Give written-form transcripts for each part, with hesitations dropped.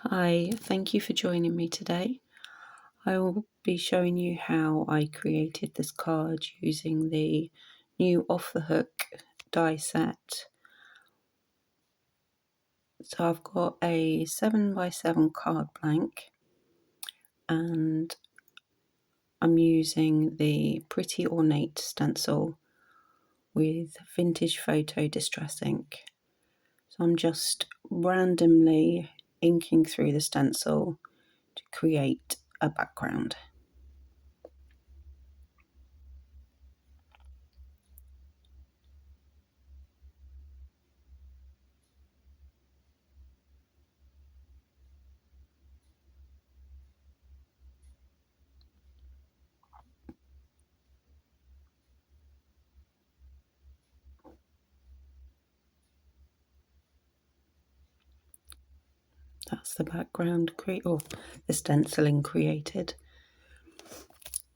Hi, thank you for joining me today. I will be showing you how I created this card using the new Off the Hook die set. So I've got a 7x7 card blank and I'm using the Pretty Ornate stencil with vintage photo distress ink. So I'm just randomly inking through the stencil to create a background. That's the background or the stenciling created.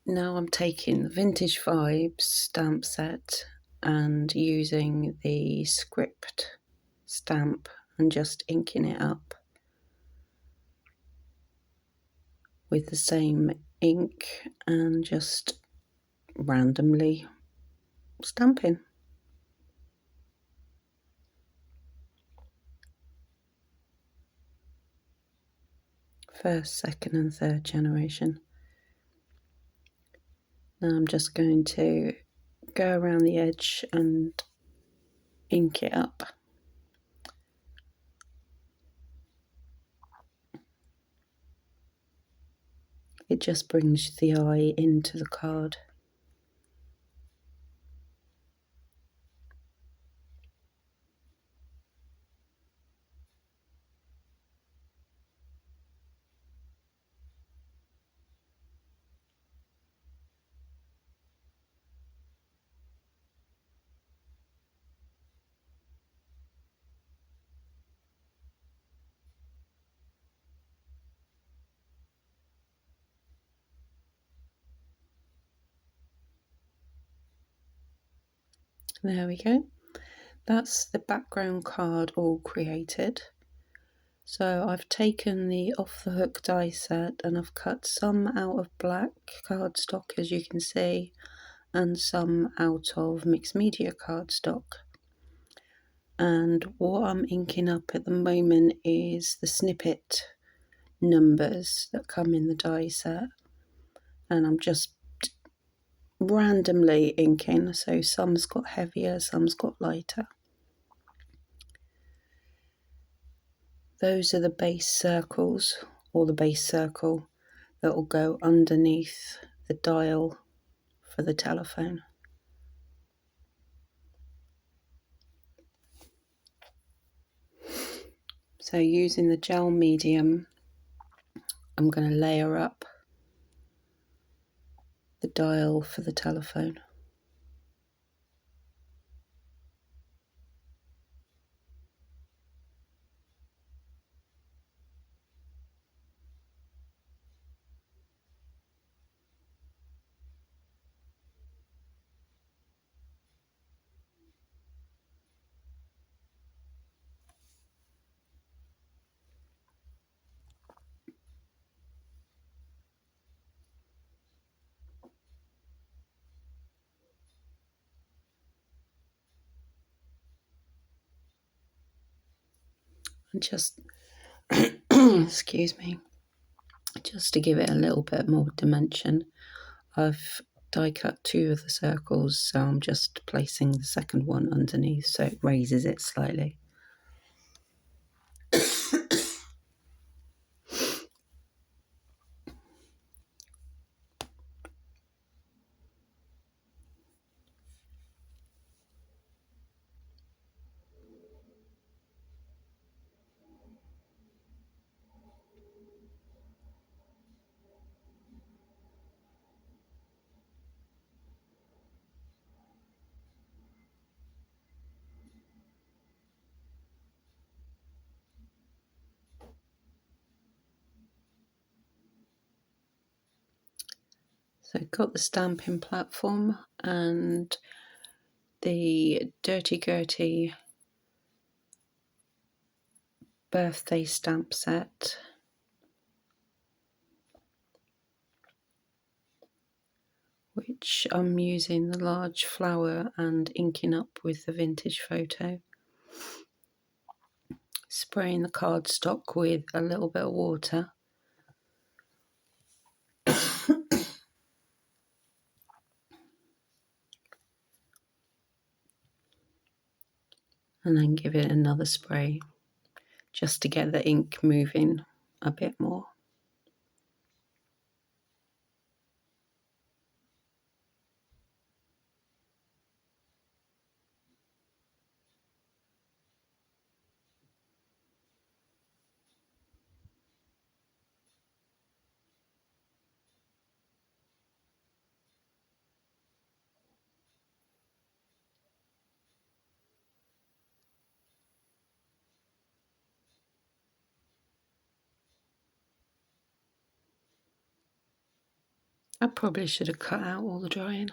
Now I'm taking the Vintage Vibes stamp set and using the script stamp and just inking it up with the same ink and just randomly stamping. First, second and third generation. Now I'm just going to go around the edge and ink it up. It just brings the eye into the card. There we go. That's the background card all created. So I've taken the Off the Hook die set and I've cut some out of black cardstock, as you can see, and some out of mixed media cardstock. And what I'm inking up at the moment is the snippet numbers that come in the die set. And I'm just randomly inking, so some's got heavier, some's got lighter. Those are the base circles, or the base circle that will go underneath the dial for the telephone. So using the gel medium, I'm going to layer up the dial for the telephone. And just, excuse me, just to give it a little bit more dimension, I've die cut 2 of the circles, so I'm just placing the second one underneath so it raises it slightly. So I've got the stamping platform and the Durty Birthday stamp set which I'm using the large flower and inking up with the vintage photo. Spraying the cardstock with a little bit of water. And then give it another spray just to get the ink moving a bit more. I probably should have cut out all the drying.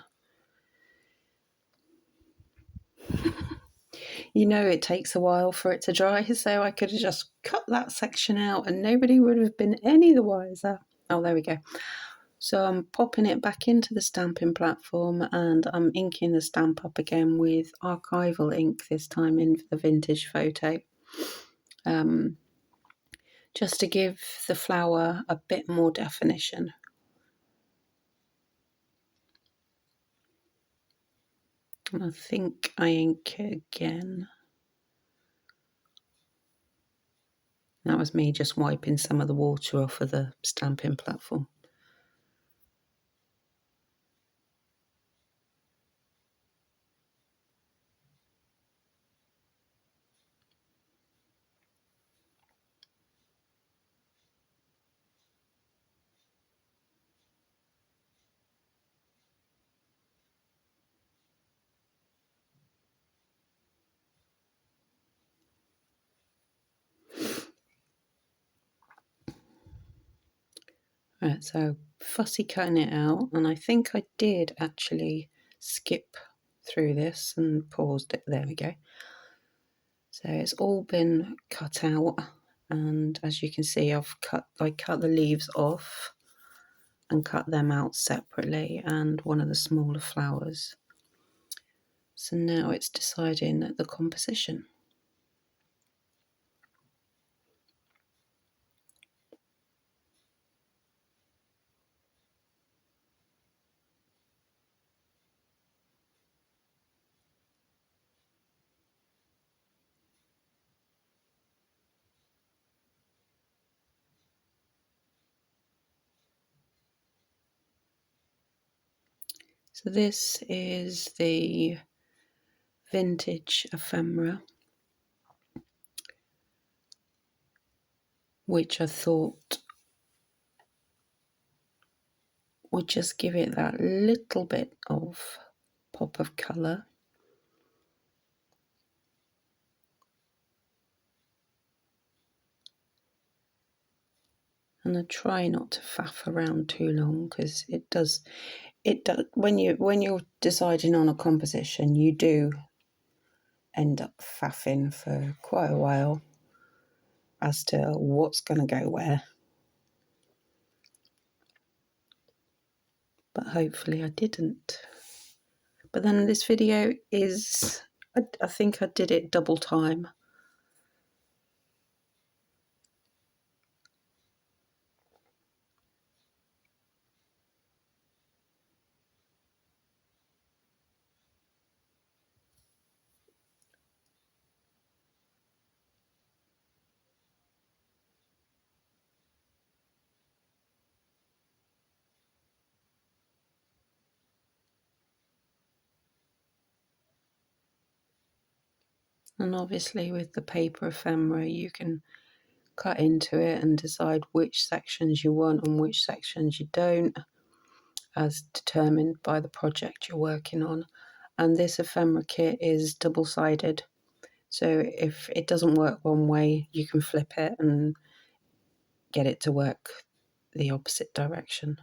You know it takes a while for it to dry, so I could have just cut that section out and nobody would have been any the wiser. Oh, there we go. So I'm popping it back into the stamping platform and I'm inking the stamp up again with Archival ink, this time in the vintage photo. Just to give the flower a bit more definition. And I think I ink it again. That was me just wiping some of the water off of the stamping platform. Right, so fussy cutting it out, and I think I did actually skip through this and paused it. There we go. So it's all been cut out, and as you can see, I cut the leaves off and cut them out separately, and one of the smaller flowers. So now it's deciding the composition. So this is the vintage ephemera, which I thought would just give it that little bit of pop of colour. And I try not to faff around too long, because it does when you're deciding on a composition, you do end up faffing for quite a while as to what's going to go where. But hopefully I didn't. But then this video is, I think I did it double time. And obviously with the paper ephemera, you can cut into it and decide which sections you want and which sections you don't, as determined by the project you're working on. And this ephemera kit is double-sided, so if it doesn't work one way, you can flip it and get it to work the opposite direction.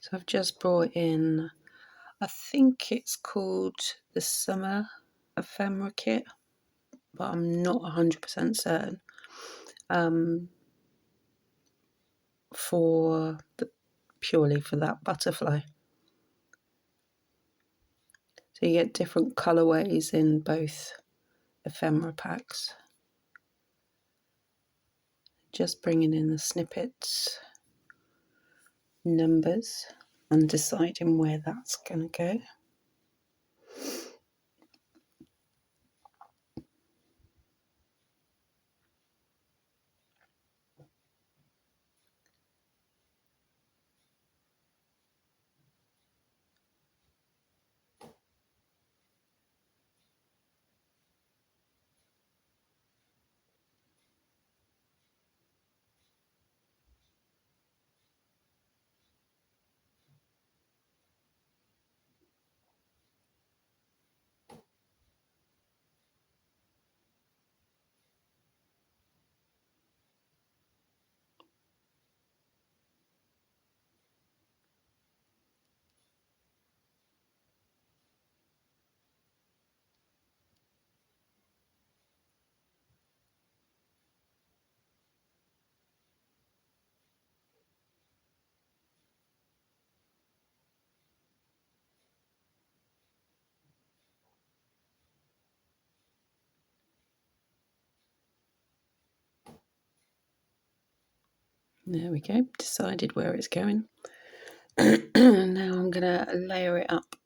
So I've just brought in, I think it's called the Summer Ephemera Kit, but I'm not 100% certain. Purely for that butterfly. So you get different colourways in both ephemera packs. Just bringing in the snippets, numbers, and deciding where that's going to go. There we go, decided where it's going. Now I'm going to layer it up.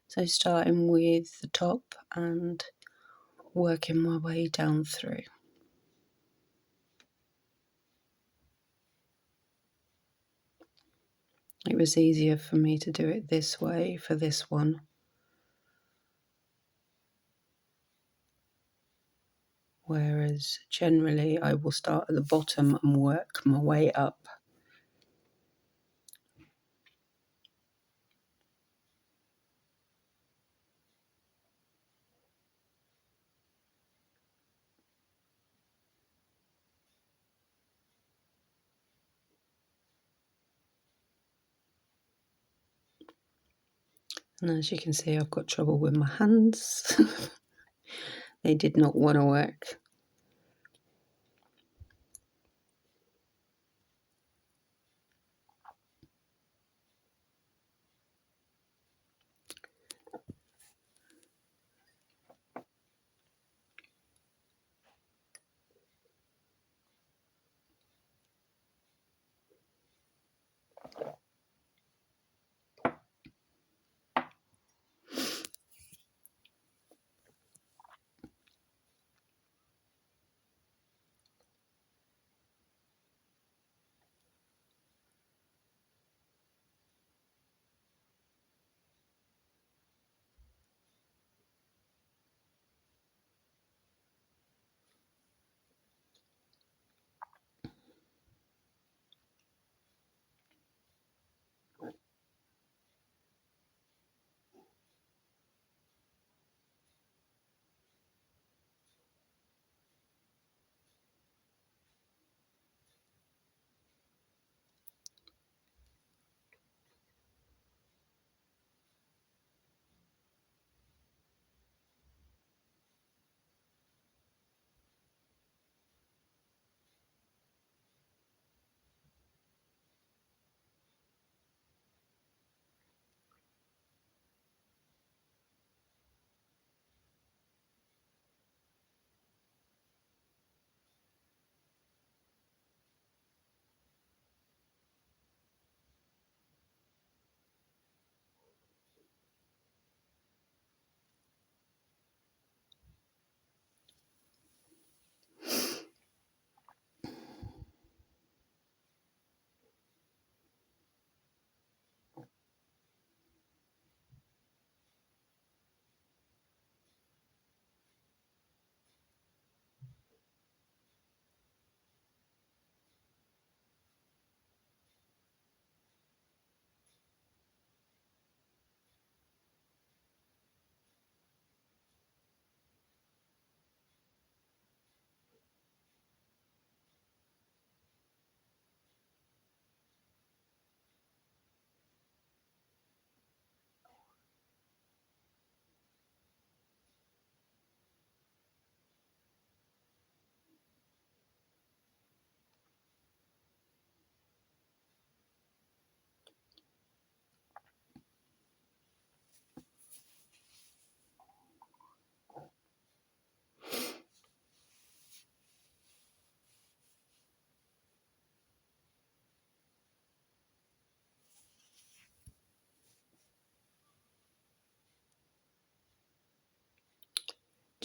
So starting with the top and working my way down through. It was easier for me to do it this way for this one. Whereas generally I will start at the bottom and work my way up. And as you can see, I've got trouble with my hands. They did not want to work.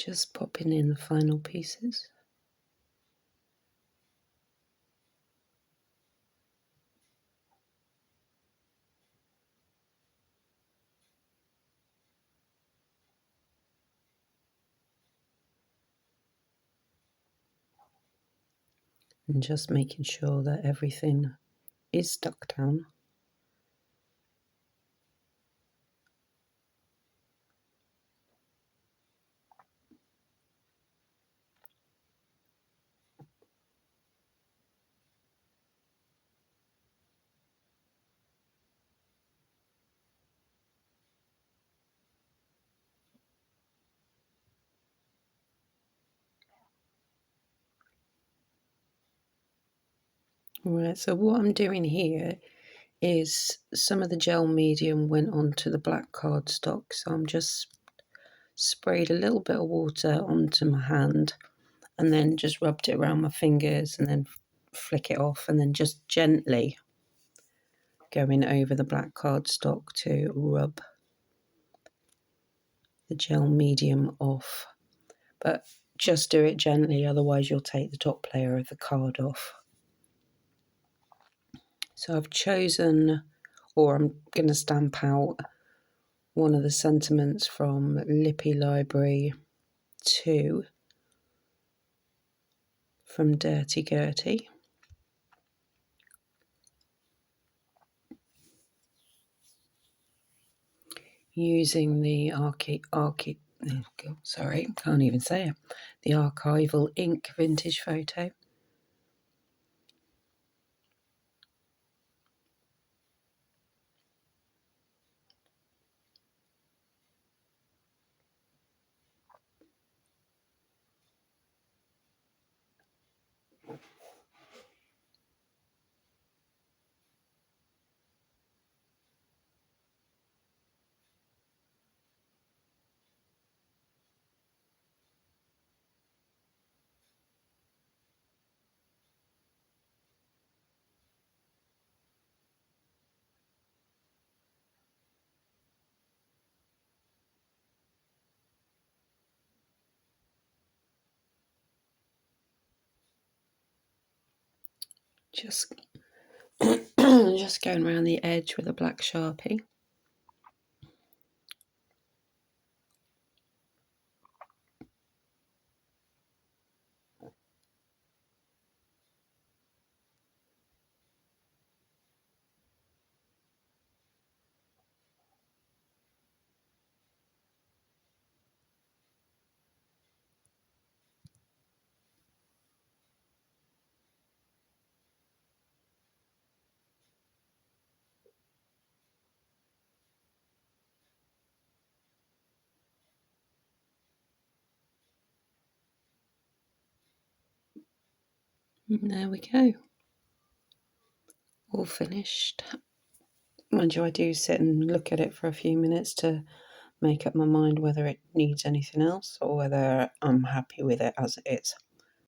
Just popping in the final pieces. And just making sure that everything is stuck down. Right, so what I'm doing here is some of the gel medium went onto the black cardstock, so I'm just sprayed a little bit of water onto my hand and then just rubbed it around my fingers and then flick it off, and then just gently going over the black cardstock to rub the gel medium off. But just do it gently, otherwise you'll take the top layer of the card off. So I've chosen, or I'm going to stamp out one of the sentiments from Lippy Library 2 from Durty Gurty. Using the the Archival ink vintage photo. Just just going around the edge with a black Sharpie. And there we go. All finished. Mind you, I do sit and look at it for a few minutes to make up my mind whether it needs anything else or whether I'm happy with it as it is.